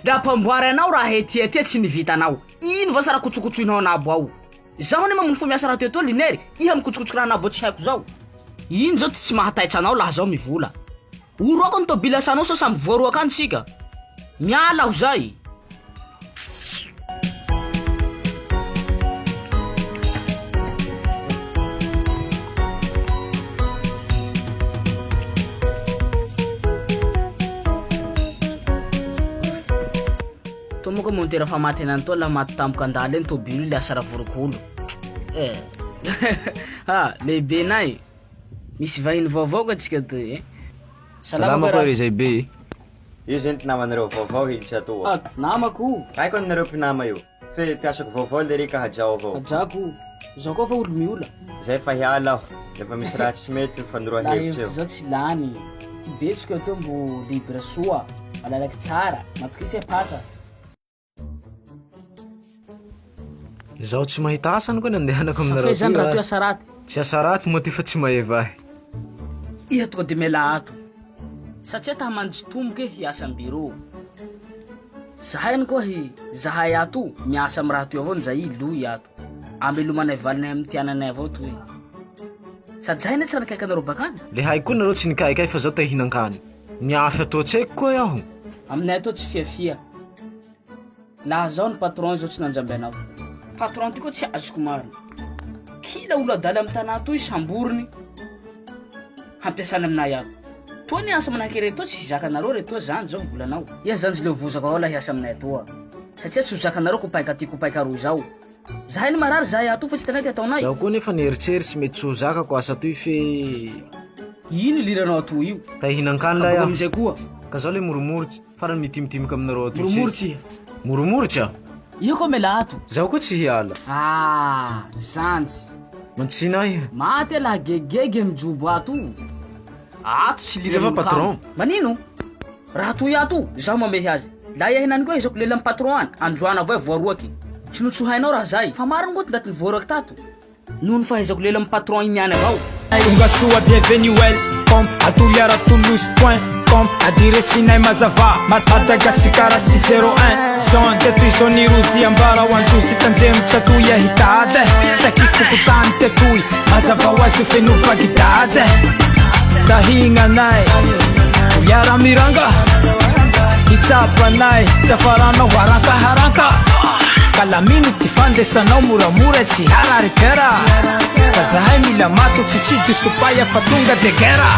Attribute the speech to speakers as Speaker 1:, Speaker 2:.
Speaker 1: Da pamboary anao raha etiety tsy nivitanao. Ino va sara kotsokotsoinao anabo ao? Zaho ne mamono fo miasa raha teto linery, iha mikotsokotsoko raha anabo tsy haiko zao. Ino zao tsy mahataitra anao laha zao mivola. Uroko ny tobila sanao sa samby voaroaka antsika. Miala ho zay. Tomoko montera fa maty nan to la maty tampoka andale ny tobilo le asara vorokolo. Lehibe nay. Misy vahiny vaovao ka tsika toy
Speaker 2: Salama ko ry zay be.
Speaker 3: Io zany ty namanareo vaovao hiditsy atoa.
Speaker 1: Namako.
Speaker 3: Haiko anareo mpinama io. Fe piasako vaovao le rika hajao avao.
Speaker 1: Ajako. Zao koa fa olo miola.
Speaker 3: Zay fa hiala aho. Lefa misy raha tsy mety fanoroa hevitsy eo.
Speaker 1: Zao tsy lany. Betsiko atao mbo libre soa. Malalaky tsara. Matokisy apata.
Speaker 2: Zaho tsy mahita asany koa nandehanako aminareo.
Speaker 1: Safay zany raha toy asaraty.
Speaker 2: Tsy asaraty moa ty fa tsy maheva.
Speaker 1: Iha tonga de mela ato. Satria ta mandry tomboke hiasa amin'ny bureau. Zahay ny koa zahay ato miasa amin'ny raha toy avao nzay loy ato. Amelomanay valinay amin'ny tiananay avao toy. Sady zahay ne tsy nakaiky anareo bakany.
Speaker 2: Le haiko koa nareo tsy nikaikay fa zao ta hihinan-kany. Miafy atao tsy haiko koa iaho.
Speaker 1: Aminay atao tsy fiafia. Laha zao ny patron zao tsy nanjamby anao. Patron ty koa tsy azoko marina. Kila olo adaly amin'ny tanà toy samboriny hampiasana aminay ato. Toa ny asa manahaka reto tsy zakanareo reto zany zao volanao. Iha zany le vozaka ao la hiasa aminay atoa. Satria tsy zakanareo kopaika ty kopaika roy zao. Zahay ny marary zahay ato fa tsy tanaky ataonay.
Speaker 2: Zaho koa nefa nieritseritsy mety tsy ho zakako asa toy fe
Speaker 1: ino liranao ato io?
Speaker 2: ta hihinan-kany la iaho.
Speaker 1: Amizay koa.
Speaker 2: Ka zao le moromoritsy farany mitimitimika aminareo ato.
Speaker 1: Moromoritsy iha.
Speaker 2: Moromoritsy aho.
Speaker 1: Iha koa mela ato.
Speaker 2: Zaho koa tsy hiala.
Speaker 1: Zanjy.
Speaker 2: Mantsina iha.
Speaker 1: Maty la gegege mijobo ato. Ato tsy liranao.
Speaker 2: Efa patron.
Speaker 1: Manino? Raha toy ato, zaho mamehy azy. La iha hinany koa izako lela patron any, androana avao voaroaky. Tsy notsohainao raha zay. Fa mariny koa ndaty voaroaky tato. Noho ny fahaizako lela patron iny any avao.
Speaker 4: Unga sua bienvenue welcome Atuliara toulouse.com Adire sinay mazava Madagascar 601 Zone tetu isoni ruzi ambara wantu sitanzemu chatuya hitade Sakifukutani tetui Mazava wazi fenu pagitade Dahinga nai Tuliara miranga Itapa nai Tafarana waranka haranka Kalamini tifande sanau mura-mura Tsi harari pera Kazahay mila mato chichidu supaya fatunga de guerra